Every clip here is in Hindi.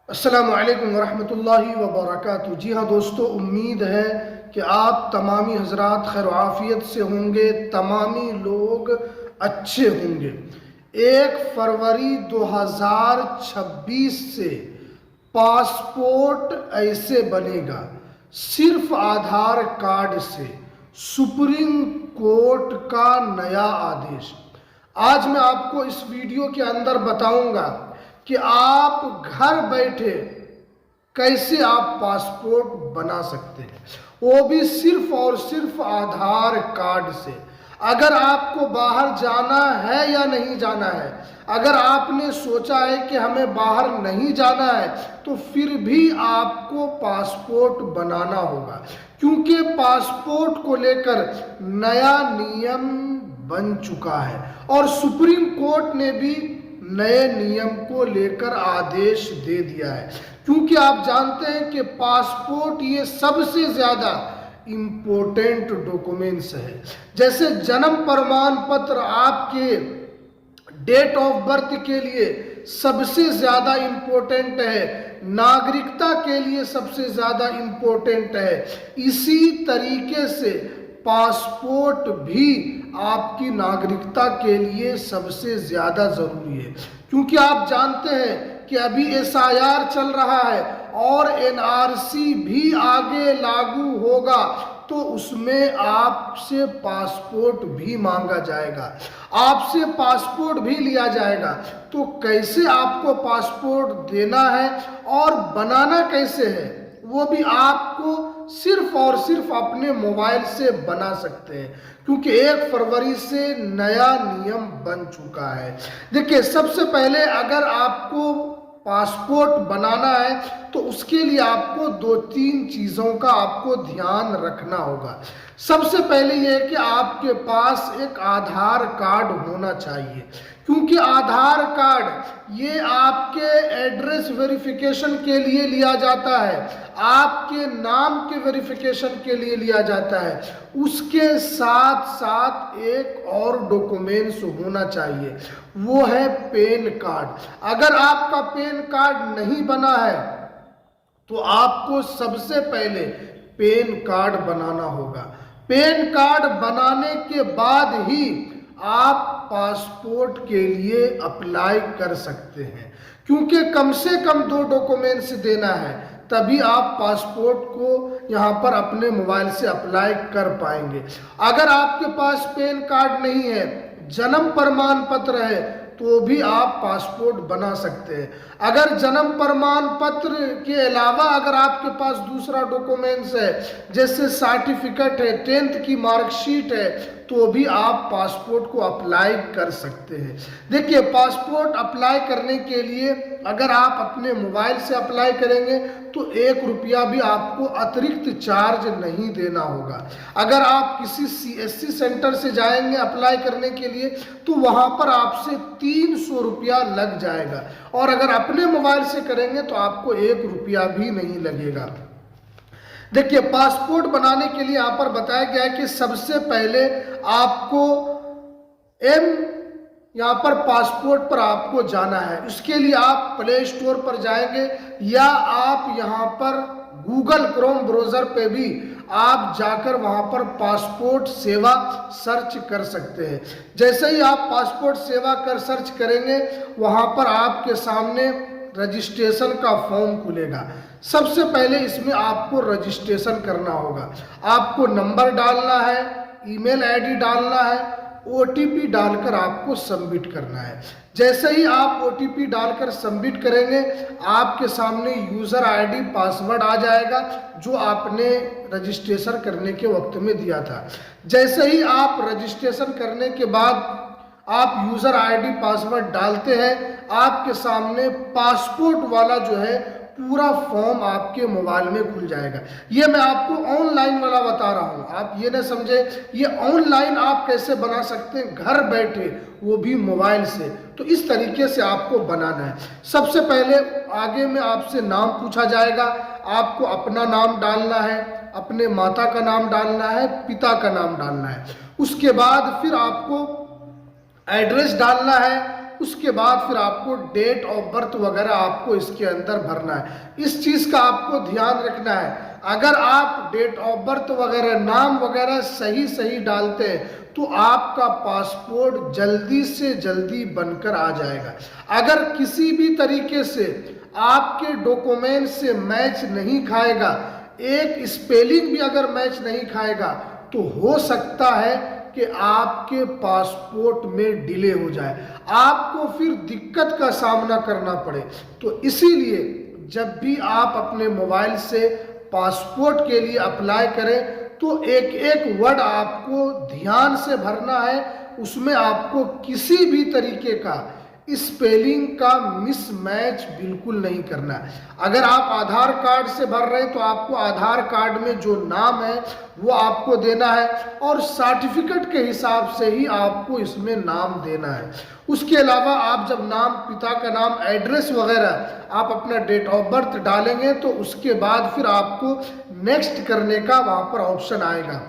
अस्सलामु अलैकुम वरहमतुल्लाहि वबरकातुहू। जी हाँ दोस्तों, उम्मीद है कि आप तमामी हजरात खैर आफियत से होंगे, तमामी लोग अच्छे होंगे। 1 फरवरी 2026 से पासपोर्ट ऐसे बनेगा सिर्फ आधार कार्ड से। सुप्रीम कोर्ट का नया आदेश। आज मैं आपको इस वीडियो के अंदर बताऊंगा कि आप घर बैठे कैसे आप पासपोर्ट बना सकते हैं, वो भी सिर्फ और सिर्फ आधार कार्ड से। अगर आपको बाहर जाना है या नहीं जाना है, अगर आपने सोचा है कि हमें बाहर नहीं जाना है, तो फिर भी आपको पासपोर्ट बनाना होगा, क्योंकि पासपोर्ट को लेकर नया नियम बन चुका है और सुप्रीम कोर्ट ने भी नए नियम को लेकर आदेश दे दिया है। क्योंकि आप जानते हैं कि पासपोर्ट ये सबसे ज्यादा इम्पोर्टेंट डॉक्यूमेंट्स है। जैसे जन्म प्रमाण पत्र आपके डेट ऑफ बर्थ के लिए सबसे ज्यादा इम्पोर्टेंट है, नागरिकता के लिए सबसे ज्यादा इम्पोर्टेंट है, इसी तरीके से पासपोर्ट भी आपकी नागरिकता के लिए सबसे ज्यादा जरूरी है। क्योंकि आप जानते हैं कि अभी SIR चल रहा है और NRC भी आगे लागू होगा, तो उसमें आपसे पासपोर्ट भी मांगा जाएगा, आपसे पासपोर्ट भी लिया जाएगा। तो कैसे आपको पासपोर्ट देना है और बनाना कैसे है, वो भी आपको सिर्फ और सिर्फ अपने मोबाइल से बना सकते हैं, क्योंकि 1 फरवरी से नया नियम बन चुका है। देखिए, सबसे पहले अगर आपको पासपोर्ट बनाना है तो उसके लिए आपको 2-3 चीज़ों का आपको ध्यान रखना होगा। सबसे पहले यह है कि आपके पास एक आधार कार्ड होना चाहिए, क्योंकि आधार कार्ड ये आपके एड्रेस वेरिफिकेशन के लिए लिया जाता है, आपके नाम के वेरिफिकेशन के लिए लिया जाता है। उसके साथ साथ एक और डॉक्यूमेंट्स होना चाहिए, वो है पैन कार्ड। अगर आपका पैन कार्ड नहीं बना है तो आपको सबसे पहले पैन कार्ड बनाना होगा। पैन कार्ड बनाने के बाद ही आप पासपोर्ट के लिए अप्लाई कर सकते हैं, क्योंकि कम से कम 2 डॉक्यूमेंट्स देना है, तभी आप पासपोर्ट को यहाँ पर अपने मोबाइल से अप्लाई कर पाएंगे। अगर आपके पास पैन कार्ड नहीं है, जन्म प्रमाण पत्र है, तो भी आप पासपोर्ट बना सकते हैं। अगर जन्म प्रमाण पत्र के अलावा अगर आपके पास दूसरा डॉक्यूमेंट्स है, जैसे सर्टिफिकेट है, 10th की मार्कशीट है, तो भी आप पासपोर्ट को अप्लाई कर सकते हैं। देखिए, पासपोर्ट अप्लाई करने के लिए अगर आप अपने मोबाइल से अप्लाई करेंगे तो 1 रुपया भी आपको अतिरिक्त चार्ज नहीं देना होगा। अगर आप किसी CSC सेंटर से जाएंगे अप्लाई करने के लिए तो वहां पर आपसे 300 रुपया लग जाएगा, और अगर अपने मोबाइल से करेंगे तो आपको 1 रुपया भी नहीं लगेगा। देखिए, पासपोर्ट बनाने के लिए यहाँ पर बताया गया है कि सबसे पहले आपको यहाँ पर पासपोर्ट पर आपको जाना है। उसके लिए आप प्ले स्टोर पर जाएंगे या आप यहाँ पर गूगल क्रोम ब्राउज़र पे भी आप जाकर वहाँ पर पासपोर्ट सेवा सर्च कर सकते हैं। जैसे ही आप पासपोर्ट सेवा कर सर्च करेंगे, वहाँ पर आपके सामने रजिस्ट्रेशन का फॉर्म खुलेगा। सबसे पहले इसमें आपको रजिस्ट्रेशन करना होगा। आपको नंबर डालना है, ईमेल आईडी डालना है, OTP डालकर आपको सबमिट करना है। जैसे ही आप OTP डालकर सबमिट करेंगे, आपके सामने यूज़र ID पासवर्ड आ जाएगा जो आपने रजिस्ट्रेशन करने के वक्त में दिया था। जैसे ही आप रजिस्ट्रेशन करने के बाद आप यूज़र ID पासवर्ड डालते हैं, आपके सामने पासपोर्ट वाला जो है पूरा फॉर्म आपके मोबाइल में खुल जाएगा। ये मैं आपको ऑनलाइन वाला बता रहा हूँ, आप ये ना समझे, ये ऑनलाइन आप कैसे बना सकते हैं घर बैठे, वो भी मोबाइल से। तो इस तरीके से आपको बनाना है। सबसे पहले आगे में आपसे नाम पूछा जाएगा, आपको अपना नाम डालना है, अपने माता का नाम डालना है, पिता का नाम डालना है। उसके बाद फिर आपको एड्रेस डालना है, उसके बाद फिर आपको डेट ऑफ बर्थ वगैरह आपको इसके अंदर भरना है। इस चीज़ का आपको ध्यान रखना है, अगर आप डेट ऑफ बर्थ वगैरह नाम वगैरह सही सही डालते हैं तो आपका पासपोर्ट जल्दी से जल्दी बनकर आ जाएगा। अगर किसी भी तरीके से आपके डॉक्यूमेंट से मैच नहीं खाएगा, एक स्पेलिंग भी अगर मैच नहीं खाएगा, तो हो सकता है कि आपके पासपोर्ट में डिले हो जाए, आपको फिर दिक्कत का सामना करना पड़े। तो इसीलिए जब भी आप अपने मोबाइल से पासपोर्ट के लिए अप्लाई करें तो एक एक वर्ड आपको ध्यान से भरना है, उसमें आपको किसी भी तरीके का स्पेलिंग का मिसमैच बिल्कुल नहीं करना है। अगर आप आधार कार्ड से भर रहे हैं तो आपको आधार कार्ड में जो नाम है वो आपको देना है और सर्टिफिकेट के हिसाब से ही आपको इसमें नाम देना है। उसके अलावा आप जब नाम, पिता का नाम, एड्रेस वगैरह आप अपना डेट ऑफ बर्थ डालेंगे तो उसके बाद फिर आपको नेक्स्ट करने का वहाँ पर ऑप्शन आएगा।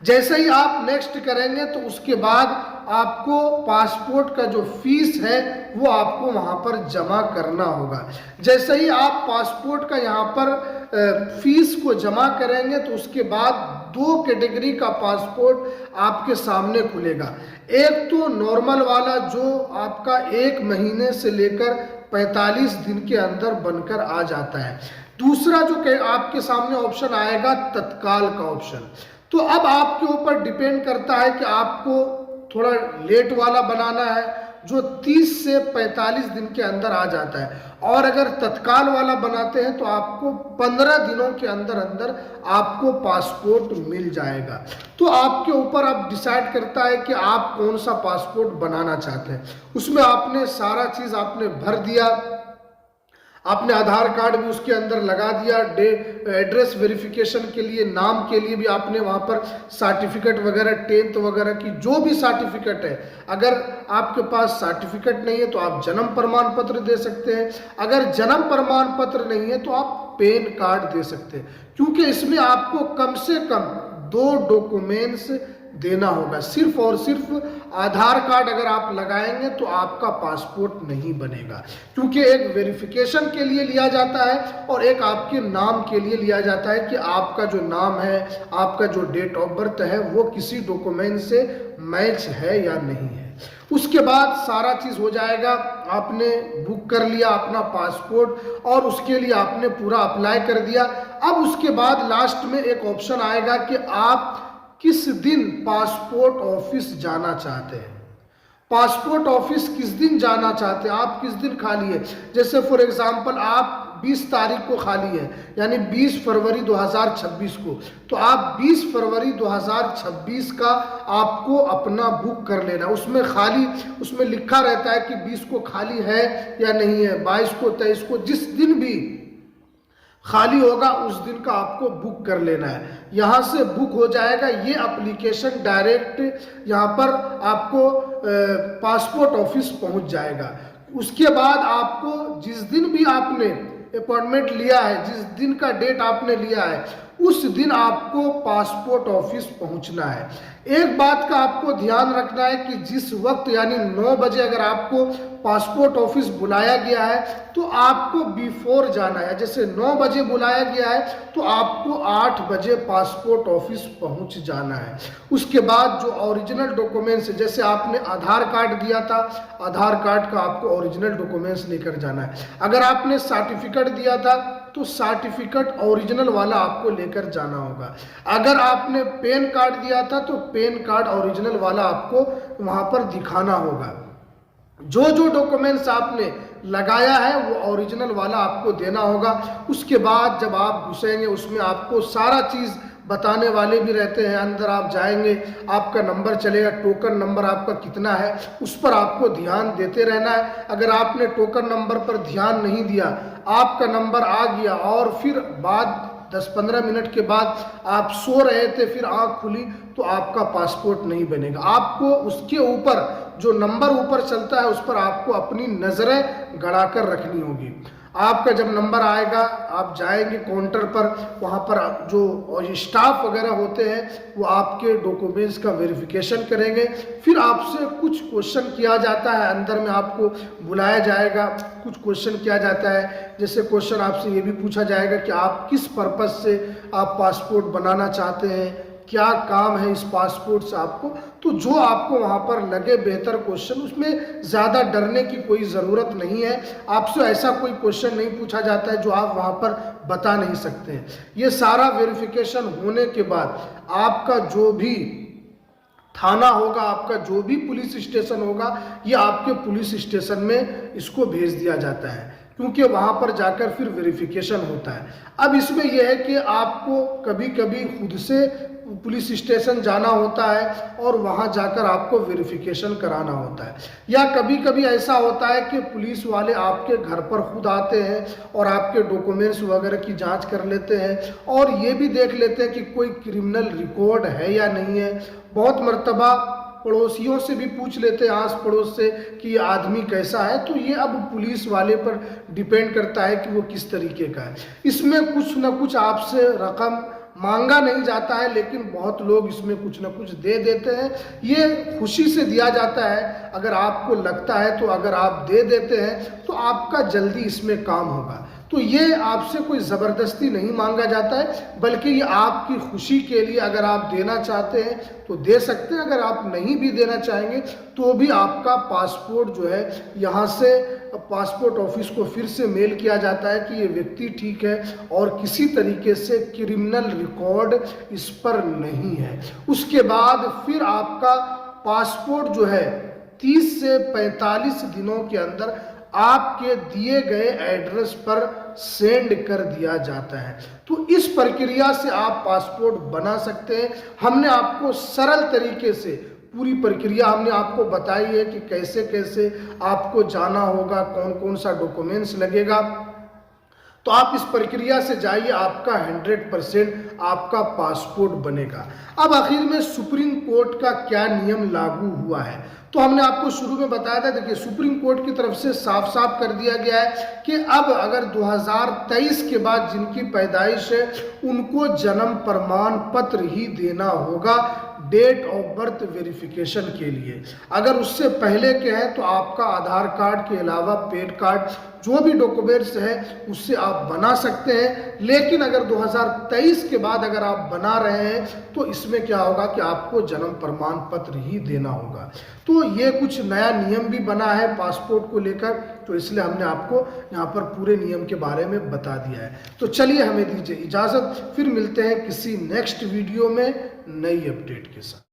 जैसे ही आप नेक्स्ट करेंगे तो उसके बाद आपको पासपोर्ट का जो फीस है वो आपको वहाँ पर जमा करना होगा। जैसे ही आप पासपोर्ट का यहाँ पर फीस को जमा करेंगे तो उसके बाद 2 कैटेगरी का पासपोर्ट आपके सामने खुलेगा। एक तो नॉर्मल वाला जो आपका 1 महीने से लेकर 45 दिन के अंदर बनकर आ जाता है। दूसरा जो आपके सामने ऑप्शन आएगा तत्काल का ऑप्शन। तो अब आपके ऊपर डिपेंड करता है कि आपको थोड़ा लेट वाला बनाना है जो 30 से 45 दिन के अंदर आ जाता है, और अगर तत्काल वाला बनाते हैं तो आपको 15 दिनों के अंदर अंदर आपको पासपोर्ट मिल जाएगा। तो आपके ऊपर आप डिसाइड करता है कि आप कौन सा पासपोर्ट बनाना चाहते हैं। उसमें आपने सारा चीज़ आपने भर दिया, आपने आधार कार्ड भी उसके अंदर लगा दिया, एड्रेस वेरिफिकेशन के लिए, नाम के लिए भी आपने वहाँ पर सर्टिफिकेट वगैरह 10th वगैरह की जो भी सर्टिफिकेट है, अगर आपके पास सर्टिफिकेट नहीं है तो आप जन्म प्रमाण पत्र दे सकते हैं, अगर जन्म प्रमाण पत्र नहीं है तो आप पैन कार्ड दे सकते हैं, क्योंकि इसमें आपको कम से कम 2 डॉक्यूमेंट्स देना होगा। सिर्फ और सिर्फ आधार कार्ड अगर आप लगाएंगे तो आपका पासपोर्ट नहीं बनेगा, क्योंकि एक वेरिफिकेशन के लिए लिया जाता है और एक आपके नाम के लिए लिया जाता है कि आपका जो नाम है, आपका जो डेट ऑफ बर्थ है वो किसी डॉक्यूमेंट से मैच है या नहीं है। उसके बाद सारा चीज़ हो जाएगा, आपने बुक कर लिया अपना पासपोर्ट और उसके लिए आपने पूरा अप्लाई कर दिया। अब उसके बाद लास्ट में एक ऑप्शन आएगा कि आप किस दिन पासपोर्ट ऑफिस जाना चाहते हैं। पासपोर्ट ऑफिस किस दिन जाना चाहते हैं, आप किस दिन खाली है। जैसे फॉर एग्जांपल आप 20 तारीख को खाली है, यानी 20 फरवरी 2026 को, तो आप 20 फरवरी 2026 का आपको अपना बुक कर लेना। उसमें खाली, उसमें लिखा रहता है कि 20 को खाली है या नहीं है, 22 को, 23 को, जिस दिन भी खाली होगा उस दिन का आपको बुक कर लेना है। यहाँ से बुक हो जाएगा, ये एप्लीकेशन डायरेक्ट यहाँ पर आपको पासपोर्ट ऑफिस पहुँच जाएगा। उसके बाद आपको जिस दिन भी आपने अपॉइंटमेंट लिया है, जिस दिन का डेट आपने लिया है, उस दिन आपको पासपोर्ट ऑफिस पहुंचना है। एक बात का आपको ध्यान रखना है कि जिस वक्त यानी 9 बजे अगर आपको पासपोर्ट ऑफिस बुलाया गया है तो आपको बिफोर जाना है। जैसे 9 बजे बुलाया गया है तो आपको 8 बजे पासपोर्ट ऑफिस पहुंच जाना है। उसके बाद जो ओरिजिनल डॉक्यूमेंट्स, जैसे आपने आधार कार्ड दिया था, आधार कार्ड का आपको ओरिजिनल डॉक्यूमेंट्स लेकर जाना है। अगर आपने सर्टिफिकेट दिया था तो सर्टिफिकेट ओरिजिनल वाला आपको लेकर जाना होगा। अगर आपने पैन कार्ड दिया था तो पैन कार्ड ओरिजिनल वाला आपको वहां पर दिखाना होगा। जो जो डॉक्यूमेंट्स आपने लगाया है वो ओरिजिनल वाला आपको देना होगा। उसके बाद जब आप घुसेंगे उसमें आपको सारा चीज़ बताने वाले भी रहते हैं। अंदर आप जाएंगे, आपका नंबर चलेगा, टोकन नंबर आपका कितना है उस पर आपको ध्यान देते रहना है। अगर आपने टोकन नंबर पर ध्यान नहीं दिया, आपका नंबर आ गया और फिर बाद 10-15 मिनट के बाद आप सो रहे थे, फिर आँख खुली, तो आपका पासपोर्ट नहीं बनेगा। आपको उसके ऊपर जो नंबर ऊपर चलता है उस पर आपको अपनी नज़रें गड़ा कर रखनी होगी। आपका जब नंबर आएगा आप जाएंगे काउंटर पर, वहाँ पर जो स्टाफ वगैरह होते हैं वो आपके डॉक्यूमेंट्स का वेरिफिकेशन करेंगे। फिर आपसे कुछ क्वेश्चन किया जाता है, अंदर में आपको बुलाया जाएगा, कुछ क्वेश्चन किया जाता है। जैसे क्वेश्चन आपसे ये भी पूछा जाएगा कि आप किस पर्पज़ से आप पासपोर्ट बनाना चाहते हैं, क्या काम है इस पासपोर्ट से आपको। तो जो आपको वहाँ पर लगे बेहतर क्वेश्चन, उसमें ज़्यादा डरने की कोई ज़रूरत नहीं है। आपसे ऐसा कोई क्वेश्चन नहीं पूछा जाता है जो आप वहाँ पर बता नहीं सकते हैं। ये सारा वेरिफिकेशन होने के बाद आपका जो भी थाना होगा, आपका जो भी पुलिस स्टेशन होगा, ये आपके पुलिस स्टेशन में इसको भेज दिया जाता है, क्योंकि वहाँ पर जाकर फिर वेरिफिकेशन होता है। अब इसमें यह है कि आपको कभी कभी खुद से पुलिस स्टेशन जाना होता है और वहाँ जाकर आपको वेरिफिकेशन कराना होता है, या कभी कभी ऐसा होता है कि पुलिस वाले आपके घर पर खुद आते हैं और आपके डॉक्यूमेंट्स वगैरह की जांच कर लेते हैं और ये भी देख लेते हैं कि कोई क्रिमिनल रिकॉर्ड है या नहीं है। बहुत मर्तबा पड़ोसियों से भी पूछ लेते हैं, आस पड़ोस से, कि ये आदमी कैसा है। तो ये अब पुलिस वाले पर डिपेंड करता है कि वो किस तरीके का है। इसमें कुछ ना कुछ आपसे रकम मांगा नहीं जाता है, लेकिन बहुत लोग इसमें कुछ ना कुछ दे देते हैं। ये खुशी से दिया जाता है, अगर आपको लगता है तो अगर आप दे देते हैं तो आपका जल्दी इसमें काम होगा। तो ये आपसे कोई ज़बरदस्ती नहीं मांगा जाता है, बल्कि ये आपकी खुशी के लिए, अगर आप देना चाहते हैं तो दे सकते हैं, अगर आप नहीं भी देना चाहेंगे तो भी आपका पासपोर्ट जो है यहाँ से पासपोर्ट ऑफिस को फिर से मेल किया जाता है कि ये व्यक्ति ठीक है और किसी तरीके से क्रिमिनल रिकॉर्ड इस पर नहीं है। उसके बाद फिर आपका पासपोर्ट जो है 30 से 45 दिनों के अंदर आपके दिए गए एड्रेस पर सेंड कर दिया जाता है। तो इस प्रक्रिया से आप पासपोर्ट बना सकते हैं। हमने आपको सरल तरीके से पूरी प्रक्रिया हमने आपको बताई है कि कैसे कैसे आपको जाना होगा, कौन कौन सा डॉक्यूमेंट्स लगेगा। तो आप इस प्रक्रिया से जाइए, आपका 100% आपका पासपोर्ट बनेगा। अब आखिर में सुप्रीम कोर्ट का क्या नियम लागू हुआ है, तो हमने आपको शुरू में बताया था। देखिए, सुप्रीम कोर्ट की तरफ से साफ साफ कर दिया गया है कि अब अगर 2023 के बाद जिनकी पैदाइश है उनको जन्म प्रमाण पत्र ही देना होगा डेट ऑफ बर्थ वेरिफिकेशन के लिए। अगर उससे पहले के हैं तो आपका आधार कार्ड के अलावा पैन कार्ड, जो भी डॉक्यूमेंट्स है उससे आप बना सकते हैं। लेकिन अगर 2023 के बाद अगर आप बना रहे हैं तो इसमें क्या होगा कि आपको जन्म प्रमाण पत्र ही देना होगा। तो ये कुछ नया नियम भी बना है पासपोर्ट को लेकर, तो इसलिए हमने आपको यहाँ पर पूरे नियम के बारे में बता दिया है। तो चलिए, हमें दीजिए इजाज़त, फिर मिलते हैं किसी नेक्स्ट वीडियो में नई अपडेट के साथ।